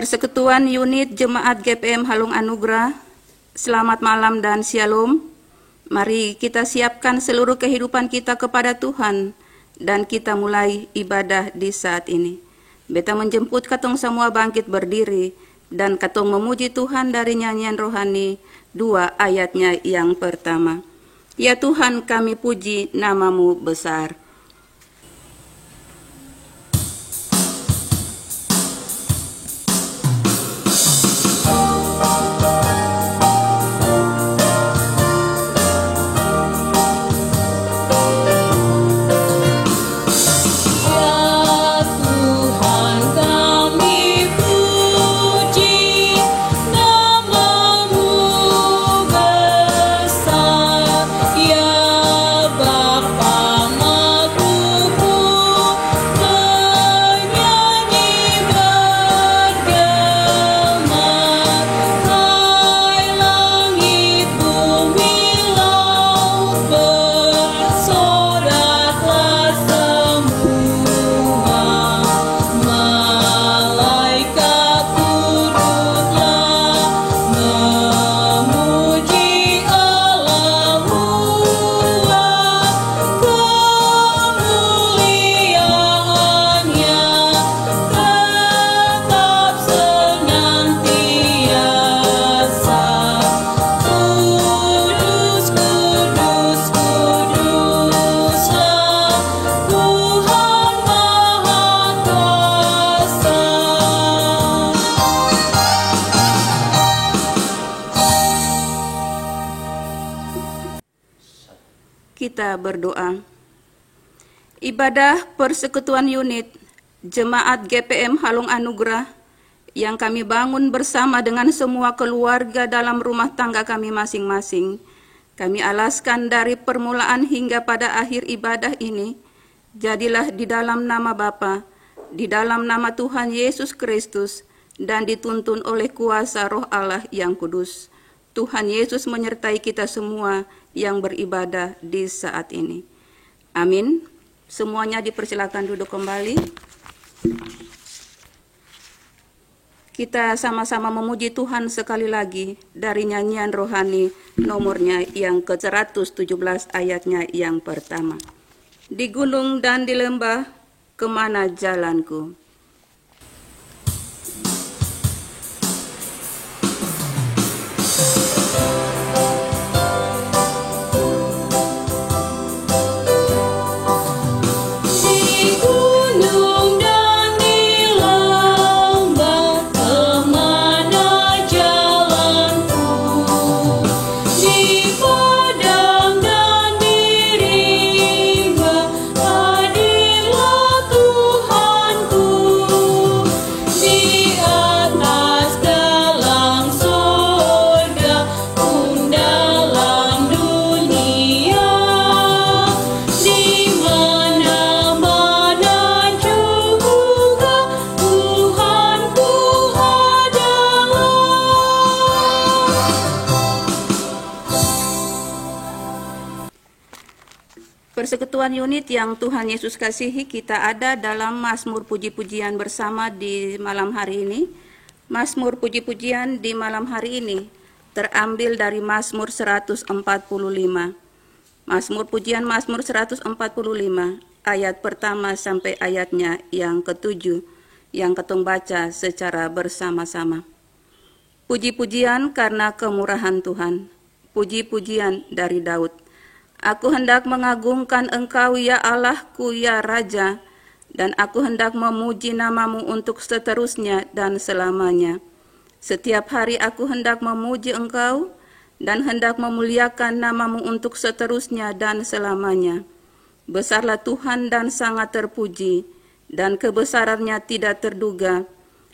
Persekutuan Unit Jemaat GPM Halung Anugerah, selamat malam dan shalom. Mari kita siapkan seluruh kehidupan kita kepada Tuhan dan kita mulai ibadah di saat ini. Beta menjemput katong semua bangkit berdiri dan katong memuji Tuhan dari nyanyian rohani 2 ayatnya yang pertama. Ya Tuhan, kami puji nama-Mu besar. Kita berdoa. Ibadah Persekutuan Unit Jemaat GPM Halung Anugerah yang kami bangun bersama dengan semua keluarga dalam rumah tangga kami masing-masing, kami alaskan dari permulaan hingga pada akhir ibadah ini. Jadilah di dalam nama Bapa, di dalam nama Tuhan Yesus Kristus, dan dituntun oleh kuasa Roh Allah yang kudus. Tuhan Yesus menyertai kita semua yang beribadah di saat ini. Amin. Semuanya dipersilakan duduk kembali. Kita sama-sama memuji Tuhan sekali lagi dari nyanyian rohani nomornya yang ke-117 ayatnya yang pertama. Di gunung dan di lembah, kemana jalanku? Persekutuan Unit yang Tuhan Yesus kasihi, kita ada dalam Mazmur puji-pujian bersama di malam hari ini. Mazmur puji-pujian di malam hari ini terambil dari Mazmur 145. Mazmur pujian Mazmur 145 ayat pertama sampai ayatnya yang ke-7 yang ketong baca secara bersama-sama. Puji-pujian karena kemurahan Tuhan. Puji-pujian dari Daud. Aku hendak mengagungkan Engkau ya Allahku ya Raja, dan aku hendak memuji nama-Mu untuk seterusnya dan selamanya. Setiap hari aku hendak memuji Engkau, dan hendak memuliakan nama-Mu untuk seterusnya dan selamanya. Besarlah Tuhan dan sangat terpuji, dan kebesarannya tidak terduga.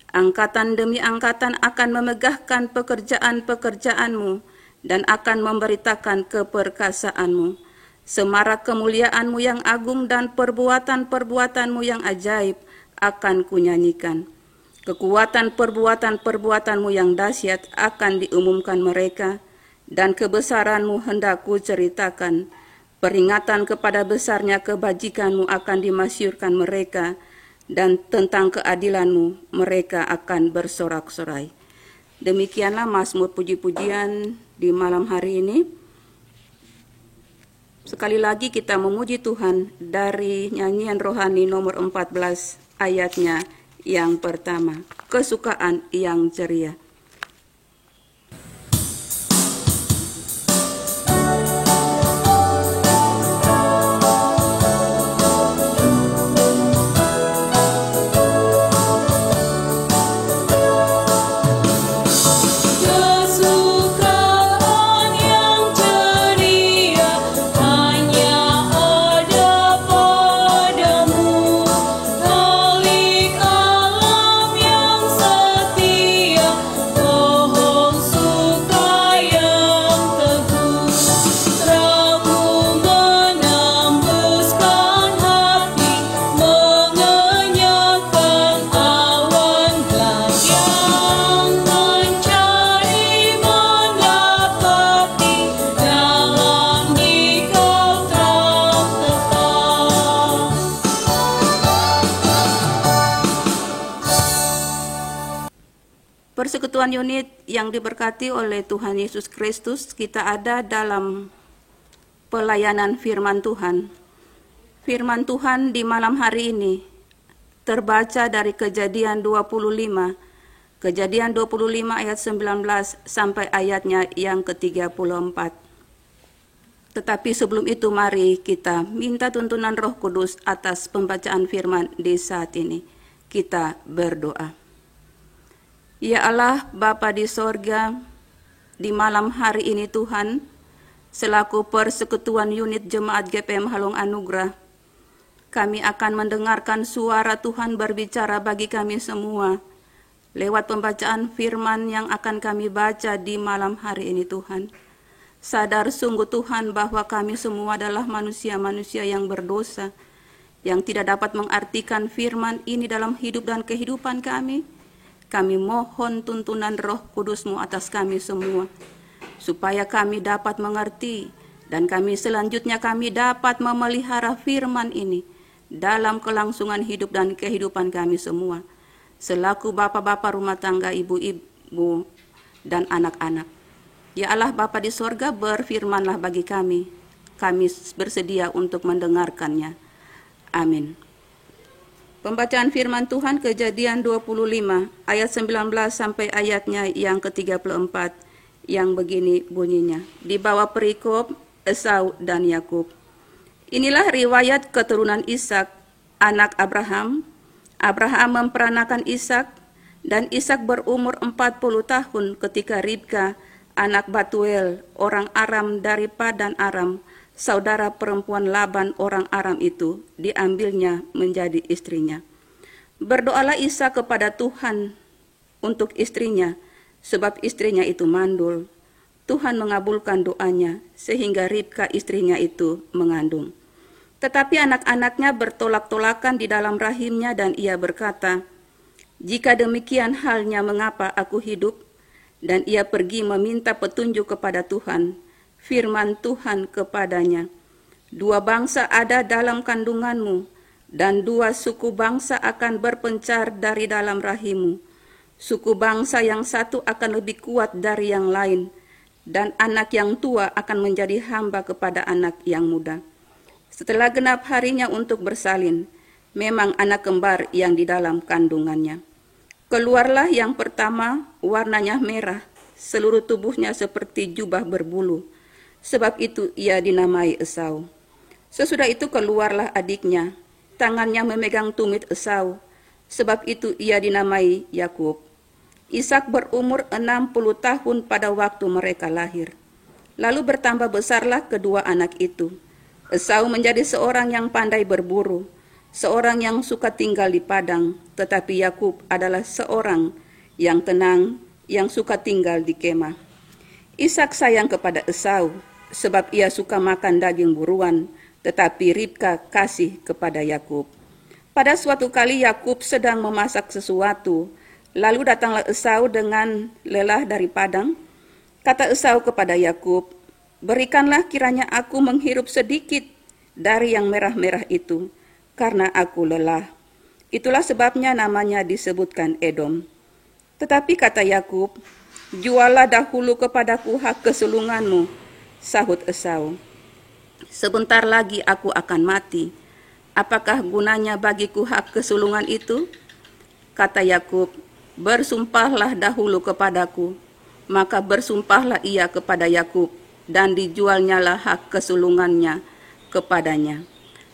Angkatan demi angkatan akan memegahkan pekerjaan-pekerjaan-Mu, dan akan memberitakan keperkasaan-Mu. Semarak kemuliaan-Mu yang agung dan perbuatan-perbuatan-Mu yang ajaib akan kunyanyikan. Kekuatan perbuatan-perbuatan-Mu yang dahsyat akan diumumkan mereka, dan kebesaran-Mu hendak kuceritakan. Peringatan kepada besarnya kebajikan-Mu akan dimasyurkan mereka, dan tentang keadilan-Mu mereka akan bersorak-sorai. Demikianlah Mazmur puji-pujian di malam hari ini. Sekali lagi kita memuji Tuhan dari nyanyian rohani nomor 14 ayatnya yang pertama, kesukaan yang ceria. Persekutuan unit yang diberkati oleh Tuhan Yesus Kristus, kita ada dalam pelayanan firman Tuhan. Firman Tuhan di malam hari ini terbaca dari Kejadian 25, Kejadian 25 ayat 19 sampai ayatnya yang ke-34. Tetapi sebelum itu mari kita minta tuntunan Roh Kudus atas pembacaan firman di saat ini. Kita berdoa. Ya Allah, Bapa di sorga, di malam hari ini Tuhan, selaku persekutuan unit Jemaat GPM Halong Anugerah, kami akan mendengarkan suara Tuhan berbicara bagi kami semua, lewat pembacaan firman yang akan kami baca di malam hari ini Tuhan. Sadar sungguh Tuhan bahwa kami semua adalah manusia-manusia yang berdosa, yang tidak dapat mengartikan firman ini dalam hidup dan kehidupan kami. Kami mohon tuntunan Roh Kudus-Mu atas kami semua, supaya kami dapat mengerti, dan selanjutnya kami dapat memelihara firman ini dalam kelangsungan hidup dan kehidupan kami semua, selaku bapak-bapak rumah tangga, ibu-ibu, dan anak-anak. Ya Allah Bapa di sorga, berfirmanlah bagi kami bersedia untuk mendengarkannya. Amin. Pembacaan firman Tuhan Kejadian 25 ayat 19 sampai ayatnya yang ke-34 yang begini bunyinya. Di bawah perikop Esau dan Yakub. Inilah riwayat keturunan Ishak, anak Abraham. Abraham memperanakan Ishak, dan Ishak berumur 40 tahun ketika Ribka, anak Batuel, orang Aram dari Padan Aram, saudara perempuan Laban orang Aram itu, diambilnya menjadi istrinya. Berdoalah Ishak kepada Tuhan untuk istrinya, sebab istrinya itu mandul. Tuhan mengabulkan doanya, sehingga Ribka istrinya itu mengandung. Tetapi anak-anaknya bertolak-tolakan di dalam rahimnya, dan ia berkata, "Jika demikian halnya, mengapa aku hidup?" Dan ia pergi meminta petunjuk kepada Tuhan. Firman Tuhan kepadanya, "Dua bangsa ada dalam kandunganmu, dan dua suku bangsa akan berpencar dari dalam rahimmu. Suku bangsa yang satu akan lebih kuat dari yang lain, dan anak yang tua akan menjadi hamba kepada anak yang muda. Setelah genap harinya untuk bersalin, memang anak kembar yang di dalam kandungannya. Keluarlah yang pertama, warnanya merah, seluruh tubuhnya seperti jubah berbulu. Sebab itu ia dinamai Esau. Sesudah itu keluarlah adiknya, tangannya memegang tumit Esau. Sebab itu ia dinamai Yakub. Ishak berumur 60 tahun pada waktu mereka lahir. Lalu bertambah besarlah kedua anak itu. Esau menjadi seorang yang pandai berburu, seorang yang suka tinggal di padang, tetapi Yakub adalah seorang yang tenang, yang suka tinggal di kemah. Ishak sayang kepada Esau, sebab ia suka makan daging buruan, tetapi Ribka kasih kepada Yakub. Pada suatu kali Yakub sedang memasak sesuatu, lalu datanglah Esau dengan lelah dari padang. Kata Esau kepada Yakub, "Berikanlah kiranya aku menghirup sedikit dari yang merah-merah itu, karena aku lelah." Itulah sebabnya namanya disebutkan Edom. Tetapi kata Yakub, jualah dahulu kepadaku hak kesulunganmu, sahut Esau. Sebentar lagi aku akan mati. Apakah gunanya bagiku hak kesulungan itu? Kata Yakub, bersumpahlah dahulu kepadaku. Maka bersumpahlah ia kepada Yakub, dan dijualnyalah hak kesulungannya kepadanya.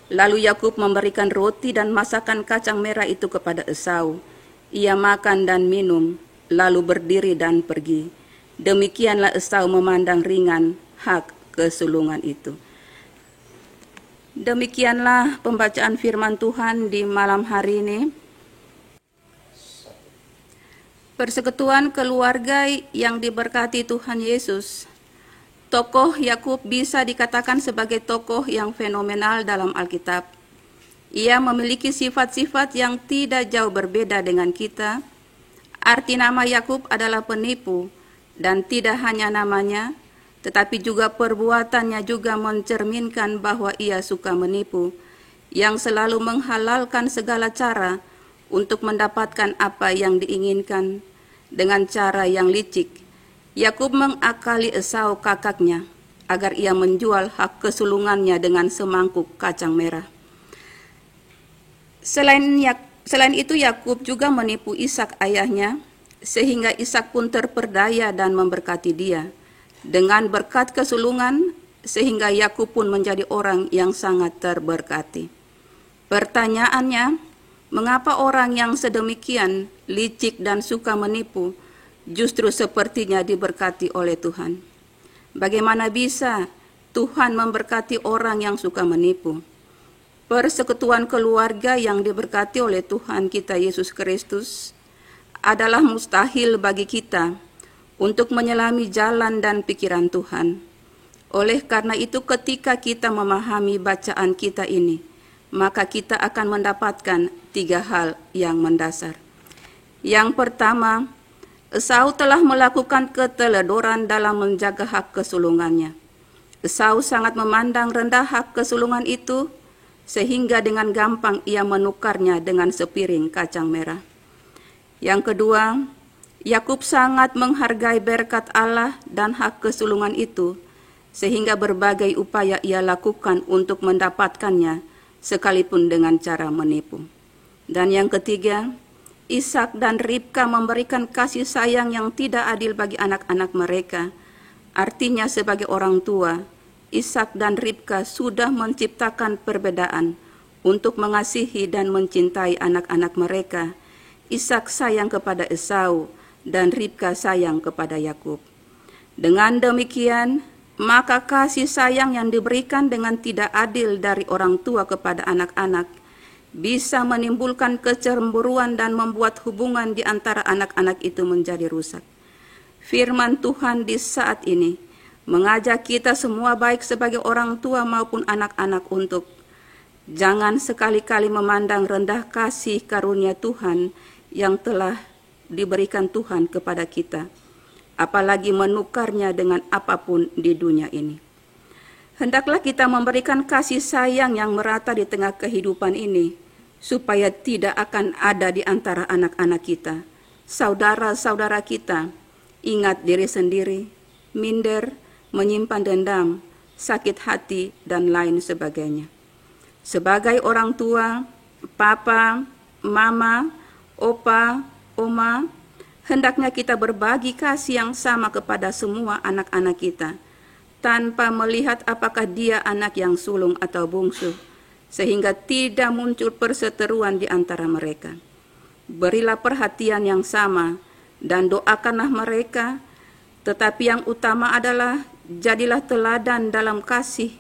Lalu Yakub memberikan roti dan masakan kacang merah itu kepada Esau. Ia makan dan minum, lalu berdiri dan pergi. Demikianlah Esau memandang ringan hak kesulungan itu. Demikianlah pembacaan firman Tuhan di malam hari ini. Persekutuan keluarga yang diberkati Tuhan Yesus. Tokoh Yakub bisa dikatakan sebagai tokoh yang fenomenal dalam Alkitab. Ia memiliki sifat-sifat yang tidak jauh berbeda dengan kita. Arti nama Yakub adalah penipu, dan tidak hanya namanya, tetapi juga perbuatannya juga mencerminkan bahwa ia suka menipu, yang selalu menghalalkan segala cara untuk mendapatkan apa yang diinginkan dengan cara yang licik. Yakub mengakali Esau kakaknya agar ia menjual hak kesulungannya dengan semangkuk kacang merah. Selain itu Yakub juga menipu Ishak ayahnya, sehingga Ishak pun terperdaya dan memberkati dia dengan berkat kesulungan, sehingga Yakub pun menjadi orang yang sangat terberkati. Pertanyaannya, mengapa orang yang sedemikian licik dan suka menipu justru sepertinya diberkati oleh Tuhan? Bagaimana bisa Tuhan memberkati orang yang suka menipu? Persekutuan keluarga yang diberkati oleh Tuhan kita Yesus Kristus adalah mustahil bagi kita untuk menyelami jalan dan pikiran Tuhan. Oleh karena itu, ketika kita memahami bacaan kita ini, maka kita akan mendapatkan 3 hal yang mendasar. Yang pertama, Esau telah melakukan keteledoran dalam menjaga hak kesulungannya. Esau sangat memandang rendah hak kesulungan itu, sehingga dengan gampang ia menukarnya dengan sepiring kacang merah. Yang kedua, Yakub sangat menghargai berkat Allah dan hak kesulungan itu, sehingga berbagai upaya ia lakukan untuk mendapatkannya, sekalipun dengan cara menipu. Dan yang ketiga, Ishak dan Ribka memberikan kasih sayang yang tidak adil bagi anak-anak mereka. Artinya sebagai orang tua, Ishak dan Ribka sudah menciptakan perbedaan untuk mengasihi dan mencintai anak-anak mereka. Ishak sayang kepada Esau dan Ribka sayang kepada Yakub. Dengan demikian, maka kasih sayang yang diberikan dengan tidak adil dari orang tua kepada anak-anak bisa menimbulkan kecemburuan dan membuat hubungan di antara anak-anak itu menjadi rusak. Firman Tuhan di saat ini mengajak kita semua, baik sebagai orang tua maupun anak-anak, untuk jangan sekali-kali memandang rendah kasih karunia Tuhan yang telah diberikan Tuhan kepada kita, apalagi menukarnya dengan apapun di dunia ini. Hendaklah kita memberikan kasih sayang yang merata di tengah kehidupan ini, supaya tidak akan ada di antara anak-anak kita, saudara-saudara kita, ingat diri sendiri, minder, menyimpan dendam, sakit hati, dan lain sebagainya. Sebagai orang tua, papa, mama, opa, oma, hendaknya kita berbagi kasih yang sama kepada semua anak-anak kita, tanpa melihat apakah dia anak yang sulung atau bungsu, sehingga tidak muncul perseteruan di antara mereka. Berilah perhatian yang sama dan doakanlah mereka, tetapi yang utama adalah jadilah teladan dalam kasih,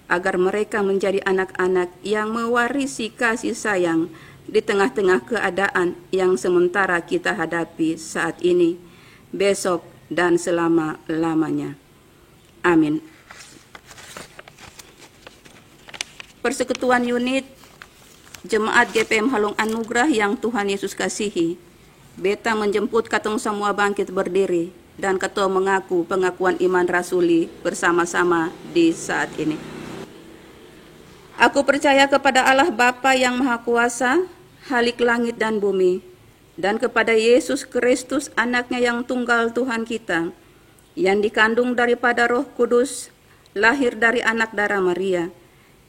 agar mereka menjadi anak-anak yang mewarisi kasih sayang di tengah-tengah keadaan yang sementara kita hadapi saat ini, besok, dan selama-lamanya. Amin. Persekutuan unit Jemaat GPM Halong Anugrah yang Tuhan Yesus kasihi, beta menjemput katong semua bangkit berdiri dan ketua mengaku pengakuan iman rasuli bersama-sama di saat ini. Aku percaya kepada Allah Bapa yang Maha Kuasa, Halik langit dan bumi, dan kepada Yesus Kristus anaknya yang tunggal Tuhan kita, yang dikandung daripada Roh Kudus, lahir dari anak darah Maria,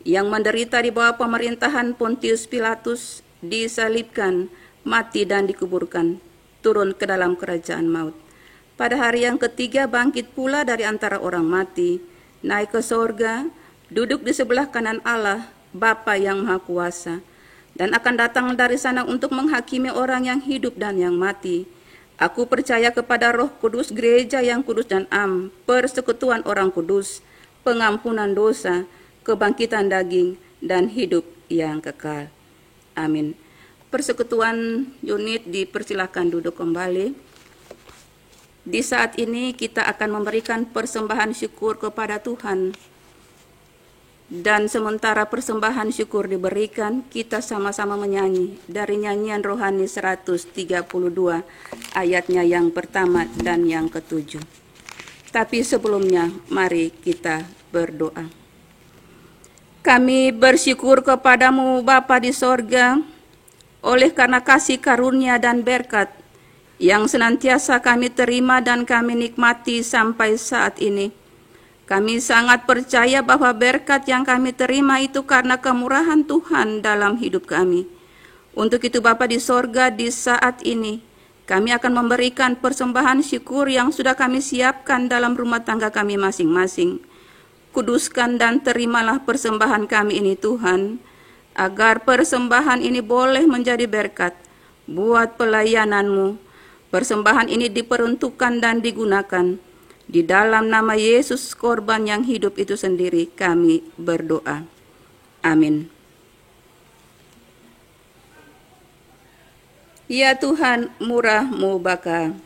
yang menderita di bawah pemerintahan Pontius Pilatus, disalibkan, mati dan dikuburkan, turun ke dalam kerajaan maut. Pada hari yang ketiga bangkit pula dari antara orang mati, naik ke sorga, duduk di sebelah kanan Allah, Bapa yang Maha Kuasa, dan akan datang dari sana untuk menghakimi orang yang hidup dan yang mati. Aku percaya kepada Roh Kudus, gereja yang kudus dan am, persekutuan orang kudus, pengampunan dosa, kebangkitan daging, dan hidup yang kekal. Amin. Persekutuan unit dipersilakan duduk kembali. Di saat ini kita akan memberikan persembahan syukur kepada Tuhan. Dan sementara persembahan syukur diberikan, kita sama-sama menyanyi dari nyanyian rohani 132, ayatnya yang pertama dan yang ketujuh. Tapi sebelumnya, mari kita berdoa. Kami bersyukur kepadamu Bapa di sorga, oleh karena kasih karunia dan berkat yang senantiasa kami terima dan kami nikmati sampai saat ini. Kami sangat percaya bahwa berkat yang kami terima itu karena kemurahan Tuhan dalam hidup kami. Untuk itu Bapa di sorga, di saat ini kami akan memberikan persembahan syukur yang sudah kami siapkan dalam rumah tangga kami masing-masing. Kuduskan dan terimalah persembahan kami ini Tuhan, agar persembahan ini boleh menjadi berkat buat pelayanan-Mu. Persembahan ini diperuntukkan dan digunakan. Di dalam nama Yesus korban yang hidup itu sendiri kami berdoa. Amin. Ya Tuhan, murah-Mu baka.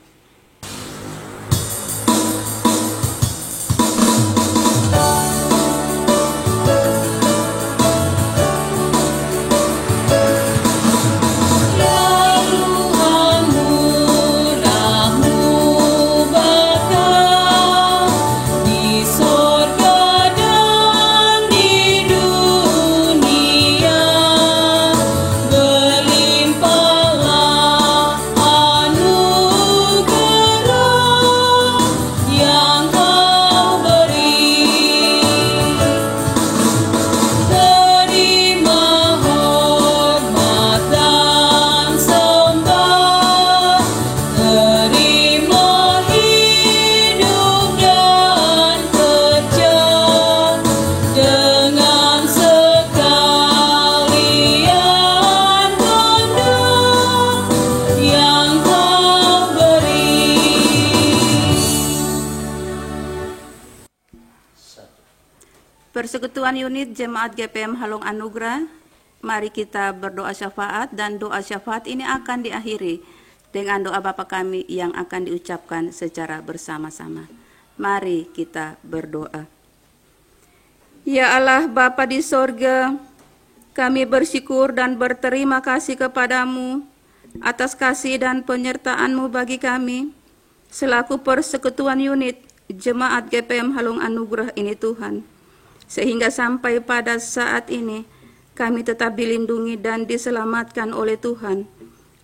Persekutuan unit Jemaat GPM Halong Anugerah, mari kita berdoa syafaat, dan doa syafaat ini akan diakhiri dengan doa Bapa kami yang akan diucapkan secara bersama-sama. Mari kita berdoa. Ya Allah Bapa di sorga, kami bersyukur dan berterima kasih kepadamu atas kasih dan penyertaan-Mu bagi kami selaku persekutuan unit Jemaat GPM Halong Anugerah ini Tuhan. Sehingga sampai pada saat ini kami tetap dilindungi dan diselamatkan oleh Tuhan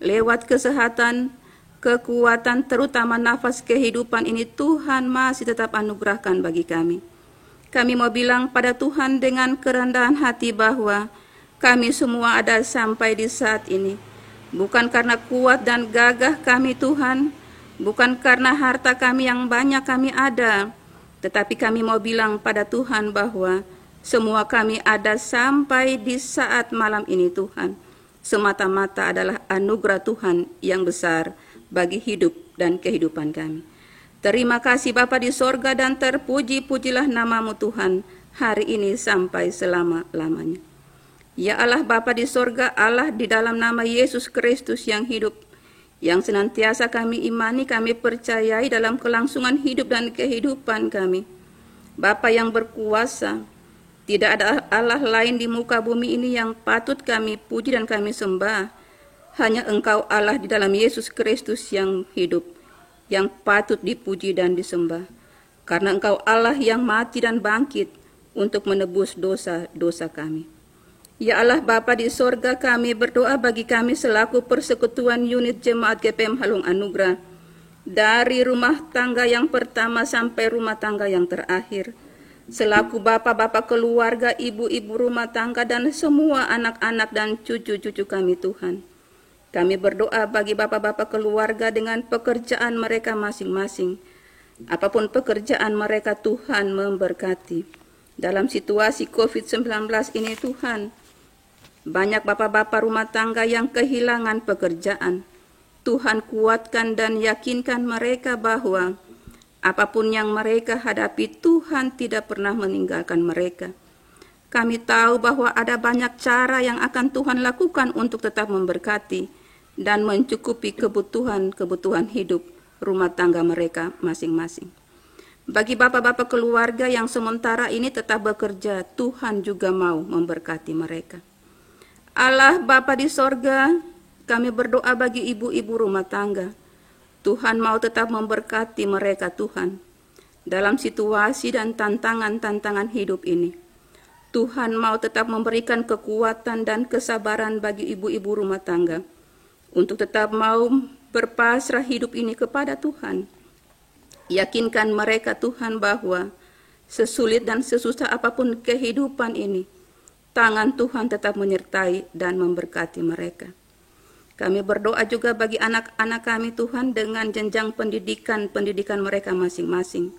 lewat kesehatan, kekuatan, terutama nafas kehidupan ini Tuhan masih tetap anugerahkan bagi kami. Kami mau bilang pada Tuhan dengan kerendahan hati bahwa kami semua ada sampai di saat ini bukan karena kuat dan gagah kami Tuhan, bukan karena harta kami yang banyak kami ada, tetapi kami mau bilang pada Tuhan bahwa semua kami ada sampai di saat malam ini Tuhan. Semata-mata adalah anugerah Tuhan yang besar bagi hidup dan kehidupan kami. Terima kasih Bapa di sorga, dan terpuji-pujilah nama-Mu Tuhan hari ini sampai selama-lamanya. Ya Allah Bapa di sorga, Allah di dalam nama Yesus Kristus yang hidup, yang senantiasa kami imani, kami percayai dalam kelangsungan hidup dan kehidupan kami. Bapa yang berkuasa, tidak ada Allah lain di muka bumi ini yang patut kami puji dan kami sembah. Hanya Engkau Allah di dalam Yesus Kristus yang hidup, yang patut dipuji dan disembah. Karena Engkau Allah yang mati dan bangkit untuk menebus dosa-dosa kami. Ya Allah Bapa di sorga, kami berdoa bagi kami selaku persekutuan unit Jemaat GPM Halung Anugerah, dari rumah tangga yang pertama sampai rumah tangga yang terakhir, selaku bapak-bapak keluarga, ibu-ibu rumah tangga, dan semua anak-anak dan cucu-cucu kami Tuhan. Kami berdoa bagi bapak-bapak keluarga dengan pekerjaan mereka masing-masing. Apapun pekerjaan mereka, Tuhan memberkati. Dalam situasi COVID-19 ini Tuhan, banyak bapak-bapak rumah tangga yang kehilangan pekerjaan. Tuhan kuatkan dan yakinkan mereka bahwa apapun yang mereka hadapi, Tuhan tidak pernah meninggalkan mereka. Kami tahu bahwa ada banyak cara yang akan Tuhan lakukan untuk tetap memberkati dan mencukupi kebutuhan hidup rumah tangga mereka masing-masing. Bagi bapak-bapak keluarga yang sementara ini tetap bekerja, Tuhan juga mau memberkati mereka. Allah Bapa di sorga, kami berdoa bagi ibu-ibu rumah tangga. Tuhan mau tetap memberkati mereka Tuhan, dalam situasi dan tantangan-tantangan hidup ini. Tuhan mau tetap memberikan kekuatan dan kesabaran bagi ibu-ibu rumah tangga, untuk tetap mau berpasrah hidup ini kepada Tuhan. Yakinkan mereka Tuhan bahwa sesulit dan sesusah apapun kehidupan ini, tangan Tuhan tetap menyertai dan memberkati mereka. Kami berdoa juga bagi anak-anak kami Tuhan dengan jenjang pendidikan mereka masing-masing.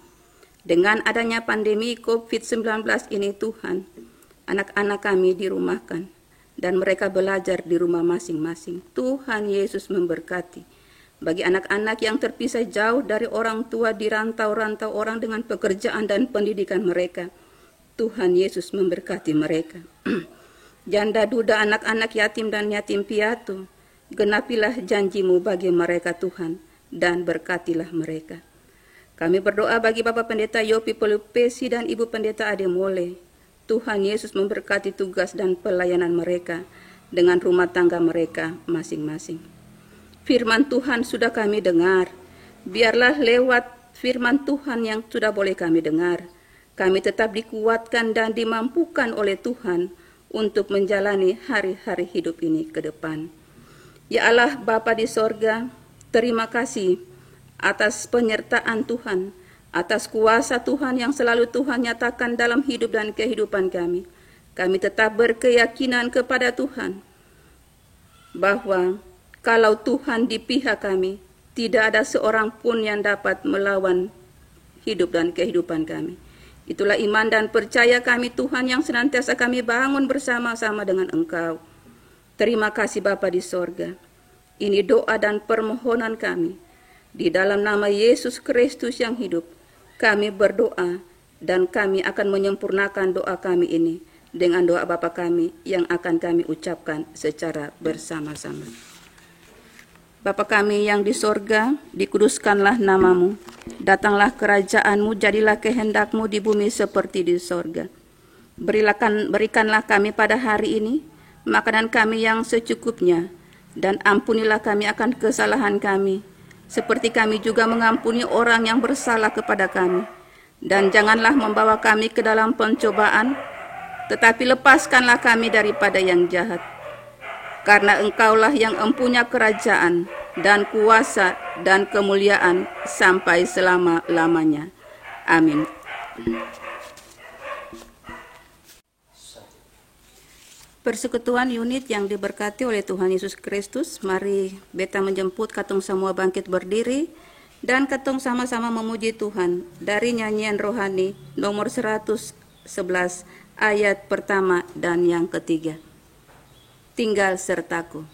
Dengan adanya pandemi COVID-19 ini Tuhan, anak-anak kami dirumahkan dan mereka belajar di rumah masing-masing. Tuhan Yesus memberkati. Bagi anak-anak yang terpisah jauh dari orang tua di rantau-rantau orang dengan pekerjaan dan pendidikan mereka, Tuhan Yesus memberkati mereka. Janda duda, anak-anak yatim dan yatim piatu, genapilah janji-Mu bagi mereka Tuhan, dan berkatilah mereka. Kami berdoa bagi Bapak Pendeta Yopi Pelupesi dan Ibu Pendeta Ade Mole. Tuhan Yesus memberkati tugas dan pelayanan mereka dengan rumah tangga mereka masing-masing. Firman Tuhan sudah kami dengar. Biarlah lewat firman Tuhan yang sudah boleh kami dengar, kami tetap dikuatkan dan dimampukan oleh Tuhan untuk menjalani hari-hari hidup ini ke depan. Ya Allah Bapa di sorga, terima kasih atas penyertaan Tuhan, atas kuasa Tuhan yang selalu Tuhan nyatakan dalam hidup dan kehidupan kami. Kami tetap berkeyakinan kepada Tuhan bahwa kalau Tuhan di pihak kami, tidak ada seorang pun yang dapat melawan hidup dan kehidupan kami. Itulah iman dan percaya kami Tuhan yang senantiasa kami bangun bersama-sama dengan Engkau. Terima kasih Bapa di sorga. Ini doa dan permohonan kami. Di dalam nama Yesus Kristus yang hidup, kami berdoa dan kami akan menyempurnakan doa kami ini dengan doa Bapa kami yang akan kami ucapkan secara bersama-sama. Bapa kami yang di sorga, dikuduskanlah nama-Mu. Datanglah kerajaan-Mu, jadilah kehendak-Mu di bumi seperti di sorga. Berikanlah kami pada hari ini makanan kami yang secukupnya, dan ampunilah kami akan kesalahan kami, seperti kami juga mengampuni orang yang bersalah kepada kami. Dan janganlah membawa kami ke dalam pencobaan, tetapi lepaskanlah kami daripada yang jahat. Karena Engkaulah yang empunya kerajaan dan kuasa dan kemuliaan sampai selama-lamanya. Amin. Persekutuan unit yang diberkati oleh Tuhan Yesus Kristus, mari beta menjemput katong semua bangkit berdiri dan katong sama-sama memuji Tuhan dari nyanyian rohani nomor 111 ayat pertama dan yang ketiga. Tinggal sertaku.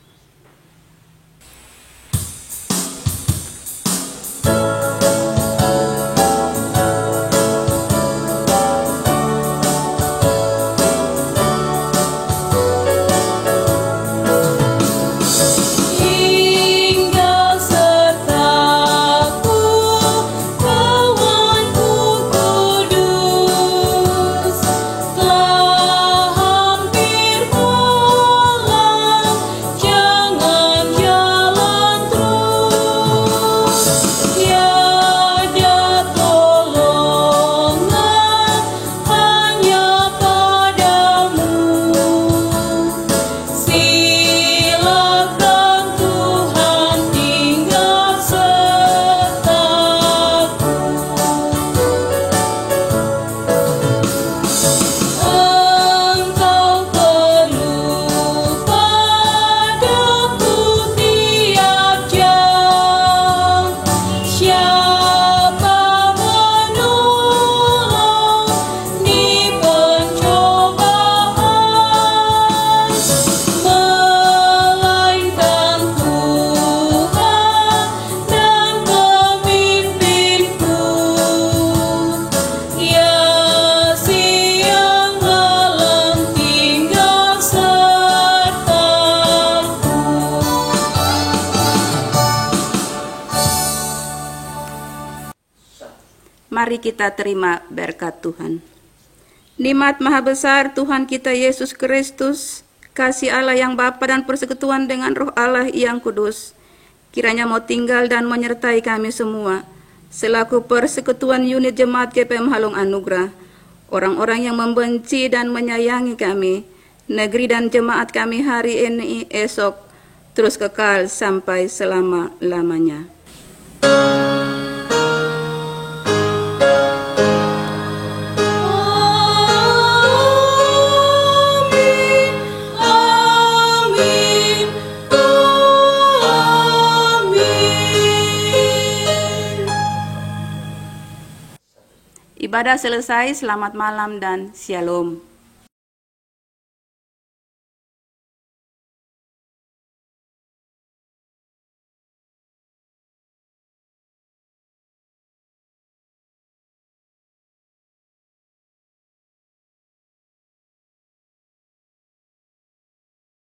Telah hampir pulang. Mari kita terima berkat Tuhan. Nikmat Maha Besar Tuhan kita Yesus Kristus, kasih Allah yang Bapa dan persekutuan dengan Roh Allah yang kudus, kiranya mau tinggal dan menyertai kami semua, selaku persekutuan unit Jemaat GPM Halong Anugerah, orang-orang yang membenci dan menyayangi kami, negeri dan jemaat kami hari ini, esok, terus kekal sampai selama-lamanya. Ibadah selesai, selamat malam dan shalom.